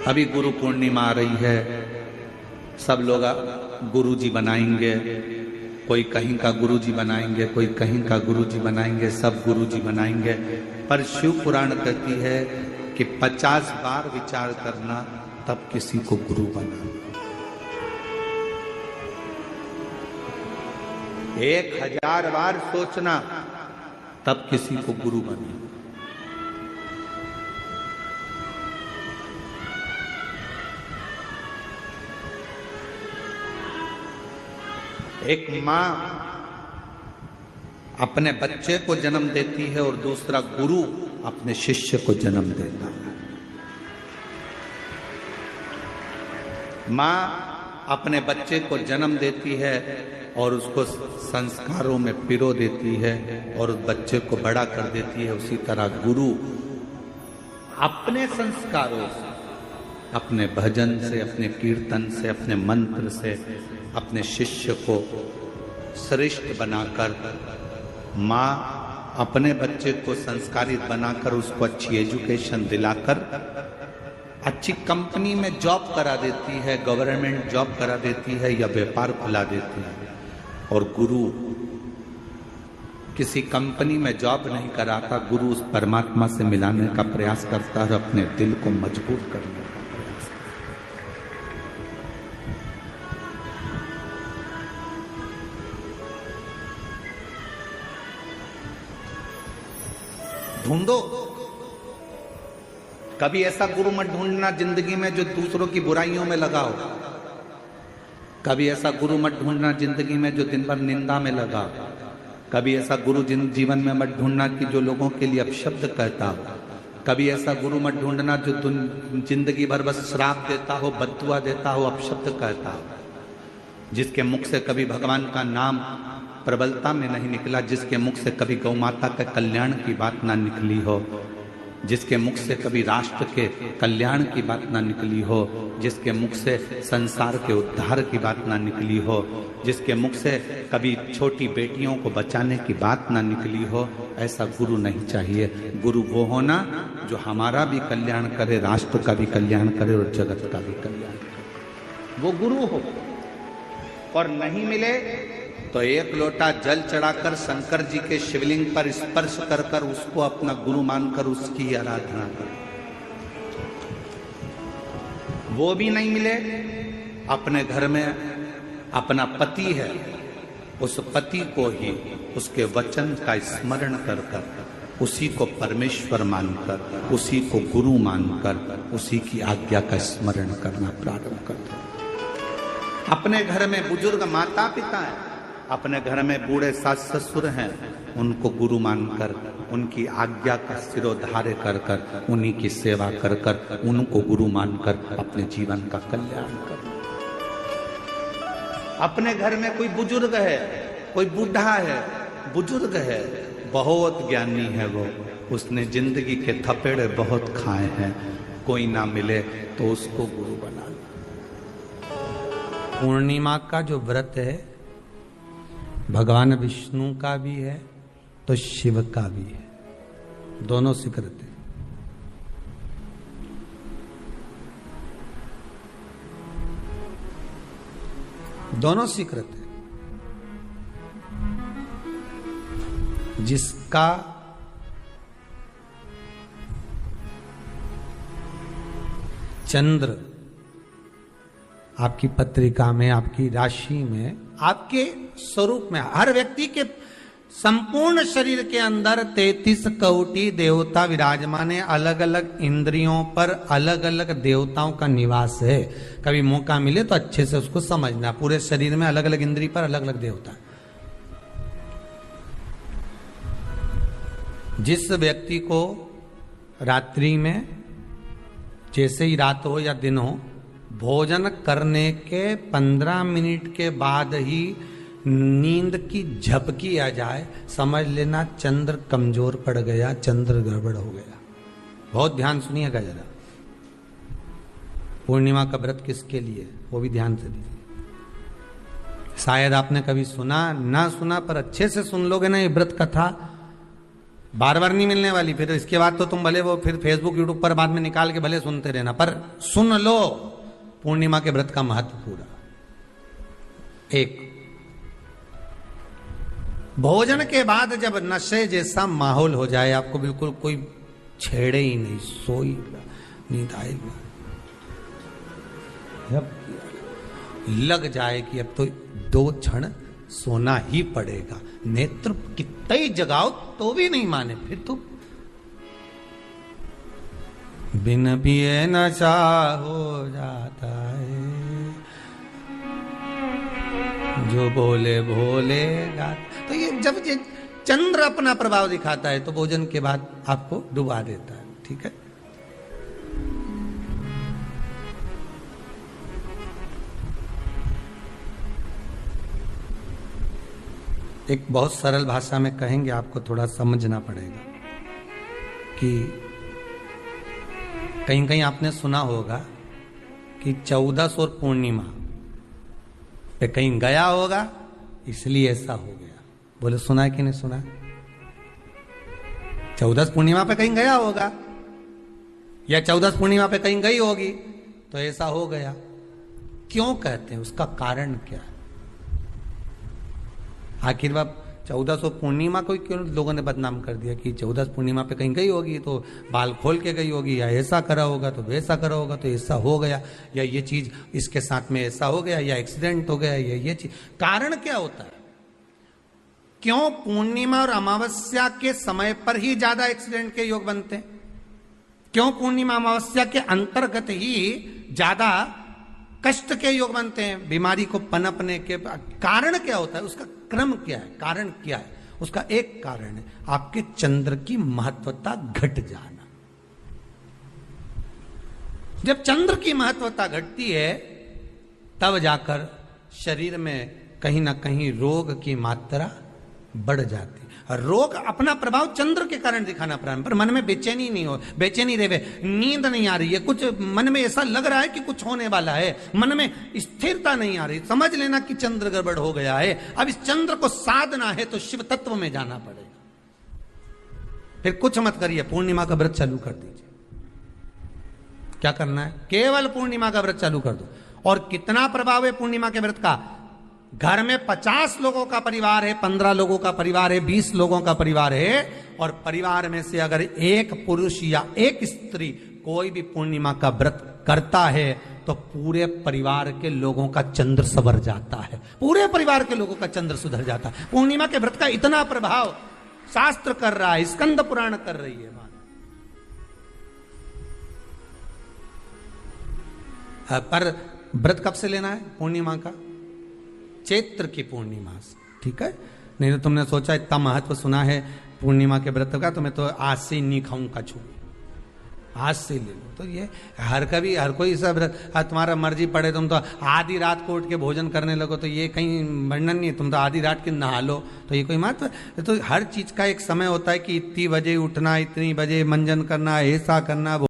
अभी गुरु पूर्णिमा आ रही है, सब लोग गुरु जी बनाएंगे, कोई कहीं का गुरु जी बनाएंगे, कोई कहीं का गुरु जी बनाएंगे, सब गुरु जी बनाएंगे। पर शिव पुराण कहती है कि 50 बार विचार करना तब किसी को गुरु बनाना। 1000 बार सोचना तब किसी को गुरु बनाना। एक मां अपने बच्चे को जन्म देती है और दूसरा गुरु अपने शिष्य को जन्म देता है। मां अपने बच्चे को जन्म देती है और उसको संस्कारों में पिरो देती है और उस बच्चे को बड़ा कर देती है। उसी तरह गुरु अपने संस्कारों से, अपने भजन से, अपने कीर्तन से, अपने मंत्र से अपने शिष्य को श्रेष्ठ बनाकर, माँ अपने बच्चे को संस्कारित बनाकर उसको अच्छी एजुकेशन दिलाकर अच्छी कंपनी में जॉब करा देती है, गवर्नमेंट जॉब करा देती है या व्यापार खुला देती है। और गुरु किसी कंपनी में जॉब नहीं कराता, गुरु उस परमात्मा से मिलाने का प्रयास करता है, अपने दिल को मजबूत करने का प्रयास करता है। ढूंढो, कभी ऐसा गुरु मत ढूंढना जिंदगी में जो दूसरों की बुराइयों में लगा हो। कभी ऐसा गुरु मत ढूंढना जिंदगी में जो दिन भर निंदा में लगा। कभी ऐसा गुरु जीवन में मत ढूंढना कि जो लोगों के लिए अपशब्द कहता हो। कभी ऐसा गुरु मत ढूंढना जो जिंदगी भर बस श्राप देता हो, बद्दुआ देता हो, अपशब्द कहता हो। जिसके मुख से कभी भगवान का नाम प्रबलता में नहीं निकला, जिसके मुख से कभी गौ माता के कल्याण की बात ना निकली हो, जिसके मुख से कभी राष्ट्र के कल्याण की बात ना निकली हो, जिसके मुख से संसार के उद्धार की बात ना निकली हो, जिसके मुख से कभी छोटी बेटियों को बचाने की बात ना निकली हो, ऐसा गुरु नहीं चाहिए। गुरु वो होना जो हमारा भी कल्याण करे, राष्ट्र का भी कल्याण करे और जगत का भी कल्याण करे, वो गुरु हो। और नहीं मिले तो 1 लोटा जल चढ़ाकर शंकर जी के शिवलिंग पर स्पर्श कर कर उसको अपना गुरु मानकर उसकी आराधना कर। वो भी नहीं मिले, अपने घर में अपना पति है, उस पति को ही उसके वचन का स्मरण कर कर उसी को परमेश्वर मानकर, उसी को गुरु मानकर उसी की आज्ञा का स्मरण करना प्रारंभ कर दो। अपने घर में बुजुर्ग माता पिता है, अपने घर में बूढ़े सास ससुर हैं, उनको गुरु मानकर उनकी आज्ञा का सिरोधार्य कर कर उन्हीं की सेवा कर कर उनको गुरु मानकर अपने जीवन का कल्याण कर। अपने घर में कोई बुजुर्ग है, कोई बूढ़ा है, बुजुर्ग है, बहुत ज्ञानी है, वो उसने जिंदगी के थपेड़े बहुत खाए हैं, कोई ना मिले तो उसको गुरु बना लो। पूर्णिमा का जो व्रत है भगवान विष्णु का भी है तो शिव का भी है, दोनों स्वीकृत है। दोनों स्वीकृत है। जिसका चंद्र आपकी पत्रिका में, आपकी राशि में, आपके स्वरूप में, हर व्यक्ति के संपूर्ण शरीर के अंदर 33 कोटि देवता विराजमान है। अलग अलग इंद्रियों पर अलग अलग देवताओं का निवास है। कभी मौका मिले तो अच्छे से उसको समझना। पूरे शरीर में अलग अलग इंद्रिय पर अलग अलग देवता। जिस व्यक्ति को रात्रि में, जैसे ही रात हो या दिन हो, भोजन करने के 15 मिनट के बाद ही नींद की झपकी आ जाए, समझ लेना चंद्र कमजोर पड़ गया, चंद्र गड़बड़ हो गया। बहुत ध्यान सुनिएगा जरा। पूर्णिमा का व्रत किसके लिए, वो भी ध्यान से दीजिए। शायद आपने कभी सुना ना सुना, पर अच्छे से सुन लोगे ना ये व्रत कथा, बार बार नहीं मिलने वाली। फिर इसके बाद तो तुम भले वो फिर फेसबुक यूट्यूब पर बाद में निकाल के भले सुनते रहना, पर सुन लो पूर्णिमा के व्रत का महत्व पूरा। एक, भोजन के बाद जब नशे जैसा माहौल हो जाए, आपको बिल्कुल कोई छेड़े ही नहीं, सोई नींद आएगी, जब लग जाए कि अब तो 2 क्षण सोना ही पड़ेगा, नेत्र कितना ही जगाओ तो भी नहीं माने, फिर तो बिन पिए नशा हो जाता है, जो बोले भोले गाता। तो ये जब ये चंद्र अपना प्रभाव दिखाता है तो भोजन के बाद आपको डुबा देता है। ठीक है, एक बहुत सरल भाषा में कहेंगे, आपको थोड़ा समझना पड़ेगा कि कहीं कहीं आपने सुना होगा कि 14 और पूर्णिमा पे कहीं गया होगा इसलिए ऐसा हो गया। बोले सुना है कि नहीं सुना? 14 पूर्णिमा पे कहीं गया होगा या 14 पूर्णिमा पे कहीं गई होगी तो ऐसा हो गया। क्यों कहते हैं, उसका कारण क्या है? आखिर बात 1400 पूर्णिमा को क्यों लोगों ने बदनाम कर दिया कि 14 पूर्णिमा पे कहीं गई होगी तो बाल खोल के गई होगी, या ऐसा करा होगा तो वैसा करा होगा तो ऐसा हो गया, या ये चीज इसके साथ में ऐसा हो गया, या एक्सीडेंट हो गया, या ये चीज। कारण क्या होता है? क्यों पूर्णिमा और अमावस्या के समय पर ही ज्यादा एक्सीडेंट के योग बनते हैं? क्यों पूर्णिमा अमावस्या के अंतर्गत ही ज्यादा कष्ट के योग बनते हैं, बीमारी को पनपने के? कारण क्या होता है? उसका क्रम क्या है? कारण क्या है? उसका एक कारण है आपके चंद्र की महत्वता घट जाना। जब चंद्र की महत्वता घटती है तब जाकर शरीर में कहीं ना कहीं रोग की मात्रा बढ़ जाती। रोग अपना प्रभाव चंद्र के कारण दिखाना प्रारंभ, पर मन में बेचैनी नहीं हो, बेचैनी रहे, नींद नहीं आ रही है, कुछ मन में ऐसा लग रहा है कि कुछ होने वाला है, मन में स्थिरता नहीं आ रही, समझ लेना कि चंद्र गड़बड़ हो गया है। अब इस चंद्र को साधना है तो शिव तत्व में जाना पड़ेगा। फिर कुछ मत करिए, पूर्णिमा का व्रत चालू कर दीजिए। क्या करना है? केवल पूर्णिमा का व्रत चालू कर दो। और कितना प्रभाव है पूर्णिमा के व्रत का? घर में 50 लोगों का परिवार है, 15 लोगों का परिवार है, 20 लोगों का परिवार है, और परिवार में से अगर एक पुरुष या एक स्त्री कोई भी पूर्णिमा का व्रत करता है तो पूरे परिवार के लोगों का चंद्र संवर जाता है, पूरे परिवार के लोगों का चंद्र सुधर जाता है। पूर्णिमा के व्रत का इतना प्रभाव शास्त्र कर रहा है, स्कंद पुराण कर रही है। पर व्रत कब से लेना है? पूर्णिमा का, चैत्र की पूर्णिमा से। ठीक है, नहीं तो तुमने सोचा इतना महत्व सुना है पूर्णिमा के व्रत का तो मैं तो आज से ही नहीं खाऊंगा, छू आज से ले लो। तो ये हर कोई सब तुम्हारा मर्जी पड़े, तुम तो आधी रात को उठ के भोजन करने लगो तो ये कहीं वर्णन नहीं। तुम तो आधी रात के नहा लो तो ये कोई महत्व? तो हर चीज का एक समय होता है कि इतनी बजे उठना, इतनी बजे मंजन करना, ऐसा करना।